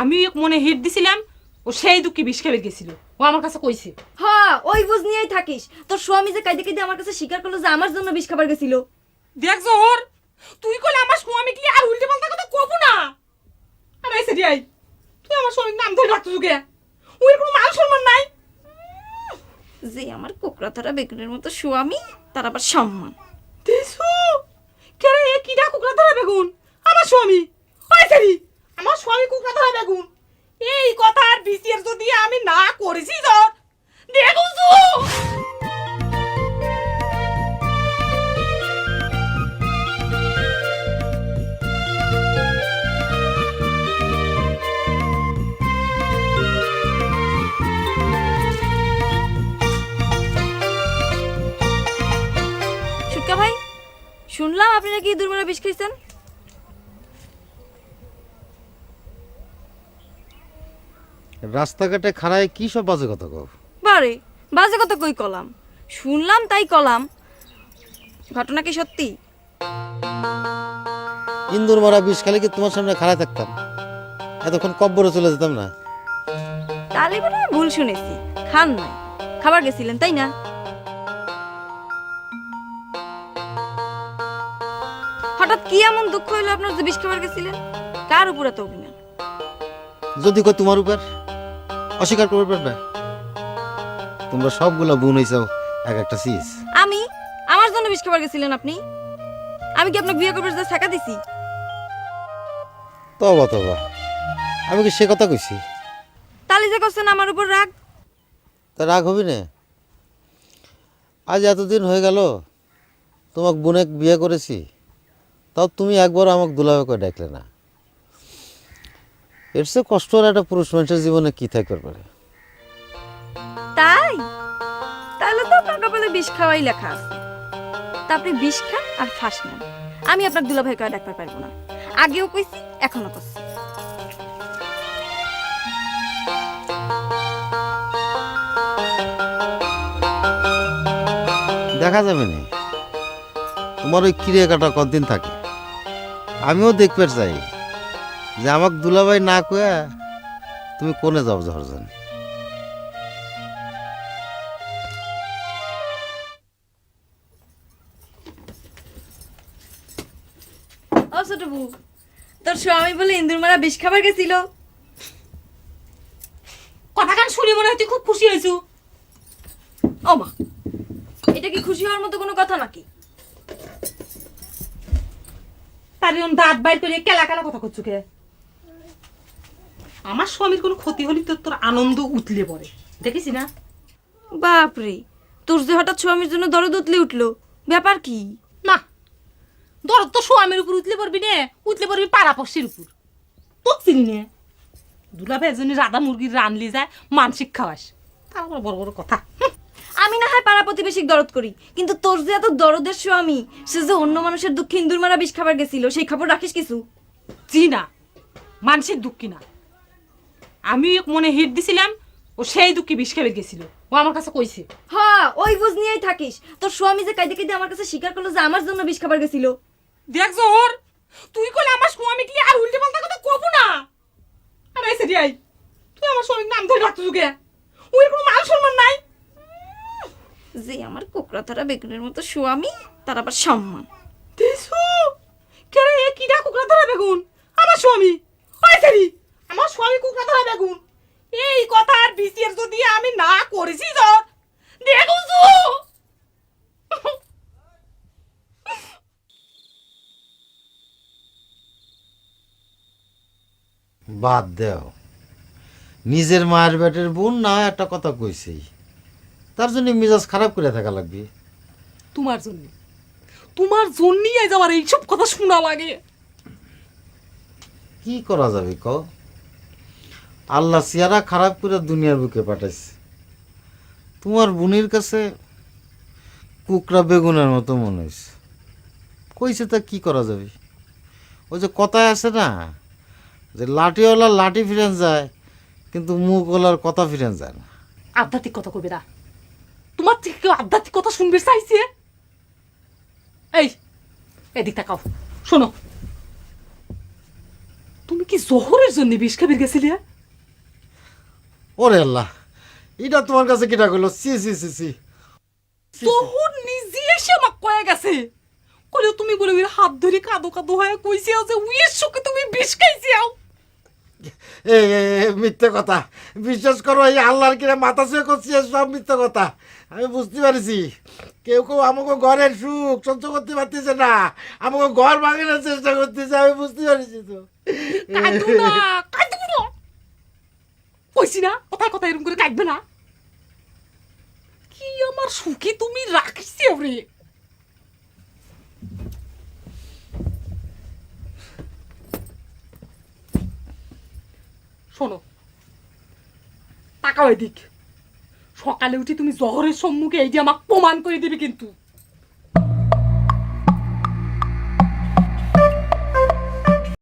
আমি মনে হিট দিছিলাম, ও সেই দুঃখে বিষ খাবে গেছিল, ও আমার কাছে কইছে। হ্যাঁ, ওই বুঝ নিয়েই থাকিস। তোর স্বামী যে কাইদে কাইদে আমার কাছে স্বীকার করলো যে আমার জন্য বিষ খাবার গেছিল। দেখ জোহর, তুই কইলে আমার স্বামী কি আর উল্টে পাল্টা কথা কব না। আর এসে দিয়াই তুই আমার স্বামীর নাম ধরে রাখতে যুগে, ওই কোনো মান সম্মান নাই। যে আমার কোকড়া ধরা বেগুনের মতো স্বামী, তার আবার সম্মান। দেশু কেরে এ কিডা কুকড়া ধরা বেগুন? আমার স্বামী ওইছেরি, আমার স্বামী কুকড়া ধরা বেগুন। এই কথার বিচার যদি আমি না করেছি তোর দেখুছু। সুটকা ভাই, শুনলাম আপনি নাকি দুর্মলা বিষ খাইছেন। রাস্তাঘাটে খাড়ায় কি সব বাজে কথা কও? বারে বাজে কথা কই কলাম, শুনলাম তাই কলাম। ঘটনা কি সত্যি? ইন্দুর মারা বিষ খালি কি তোমার সামনে খাড়ায় থাকতাম? এতক্ষণ কব্বরে চলে যেতাম না? তাহলে বলে ভুল শুনেছি, খান নাই, খাবার গেছিলেন তাই না? হঠাৎ কি এমন দুঃখ হইলো আপনার যে বিষ খাবার গেছিলেন? কার উপরে তো অভিমান? যদি কই তোমার উপর, অস্বীকার করবে পারবে? তোমরা সবগুলা বোন হইছাও এক একটা চিজ। আমি আমার জন্য বিষ খাবার গেছিলেন আপনি? আমি কি আপনাকে বিয়ে করবার যা টাকা দিছি? তবা তবা, আমি কি সে কথা কইছি? তালি যে করছেন আমার উপর রাগ। তা রাগ হবি না? আজ এতদিন হয়ে গেল তোমাকে বোনে বিয়ে করেছি, তাও তুমি একবার আমাকে দুলাভাই করে ডাকলে না। এর চেয়ে কষ্ট আর একটা পুরুষ মানুষের জীবনে কি থাকতে পারে? তাই তাহলে তো আপনার কপালে বিষ খাওয়াই লেখা আছে। তা আপনি বিষ খান আর ফাঁস নেন, আমি আপনার দুলাভাই করে ডাকতে পারবো না। আগেও কইছি, এখনো কইছি। দেখা যাবে না তোমার ওই কিরে কাটা কতদিন থাকে। আমিও দেখতে চাই যে আমাকে দুলাভাই না কয়া তুমি কোনে যাও জহরজান। ও ছোট বউ, তোর স্বামী বলে ইন্দুর মারা বিষ খাবার গেছিল। কথা কান শুনি মনে হয় তুই খুব খুশি হয়েছু। ও মা, এটা কি খুশি হওয়ার মতো কোনো কথা নাকি? তার এরকম দাঁত বাইর করে কেলা কেলা কথা করছু কে? আমার স্বামীর কোনো ক্ষতি হলে তো তোর আনন্দ উতলে পড়ে, দেখিস না? বাপরে, তোর যে হঠাৎ স্বামীর জন্য দরদ উতলে উঠলো, ব্যাপার কি? না, দরদ তো স্বামীর উপর উতলে পড়বি নে, উতলে পড়বি পাড়াপড়শির উপর। তোক চিনি নে, দুলাভাই জন্য রাধা মুরগির রানলি যায় মানসিক খাওয়াস, তারপর বড় বড় কথা। আমি না হয় পাড়া প্রতিবেশী দরদ করি, কিন্তু তোর যে এত দরদের স্বামী, সে যে অন্য মানুষের দুঃখে ইন্দুর মারা বিষ খাবার গেছিল, সেই খবর রাখিস কিছু? জি না, মানসিক দুঃখী না। আমি মনে হিট দিছিলাম, ও সেই দুঃখে বিষ খাবে গেছিল, ও আমার কাছে কইছে। হ্যাঁ, ওই বুঝ নিয়েই থাকিস। তোর স্বামী যে কাইদে কাইদে আমার কাছে স্বীকার করলো যে আমার জন্য বিষ খাবার গেছিল। দেখ জোহর, তুই কইলে আমার স্বামী কি আর উল্টে পাল্টা কথা কব না। আর এসে দিয়াই তুই আমার স্বামীর নাম ধরে রাখতে যুগে, ওই কোনো মান সম্মান নাই। যে আমার কোকড়া ধরা বেগুনের মতো স্বামী, তার আবার সম্মান। দেশু কেরে এ কিডা কুকড়া ধরা বেগুন? আমার স্বামী ওইছেরি, আমার স্বামী কুকড়া ধরা বেগুন। এই কথার বিচার যদি আমি না করেছি তোর দেখুছু। বাদ দেও, নিজের মায়ের বেটের বোন না একটা কথা কইছেই, তার জন্য মেজাজ খারাপ করে থাকা লাগবে? তোমার জন্য, তোমার জন্যই আজ আমার এইসব কথা শোনা লাগে। কি করা যাবে কও? আল্লাহ চেহারা খারাপ করে দুনিয়ার বুকে পাঠাইছে। তোমার বোনের কাছে কুকড়া বেগুনের মতো মনে হয়েছে। কইছে তা কি করা যাবে? ওই যে কথায় আছে না, যে লাঠিওয়ালা লাঠি ফিরেন যায়, কিন্তু মুখওয়ালার কথা ফিরেন যায় না। আধ্যাত্মিক কথা কবে না, তোমার থেকে কেউ আধ্যাত্মিক কথা শুনবে চাইছে? এই এদিক তাকাও, শোনো। তুমি কি জহরের জন্য বিষ খাবির গেছিলে? ওরে আল্লাহ, এটা তোমার কাছে কিটা করলো? C C C C. Jahar নিজে এসে আমাকে কয়ে গেছে, কইলে তুমি বলে ওই হাত ধরে কাদো কাদো হয়ে কইছে যে উইয়ের সুখে তুমি বিষ খাইছিও। মিথ্যে কথা, বিশ্বাস করো, এই আল্লাহর কিনা মাথা ছুঁয়ে করছি, সব মিথ্যে কথা। আমি বুঝতে পারছি কেউ কেউ আমাকে ঘরের সুখ সহ্য করতে পারতেছে না, আমাকে ঘর ভাঙানোর চেষ্টা করতেছে, আমি বুঝতে পারছি তো। কাঁদো না, কাঁদো না। কইছি না কথায় কথায় এরকম করে কাঁদবে না। কি আমার সুখে তুমি রাখিস রে। শোনো, টাকা ওই দিক, সকালে উঠে তুমি জহরের সম্মুখে এই যে আমাকে প্রমাণ করে দিবে কিন্তু।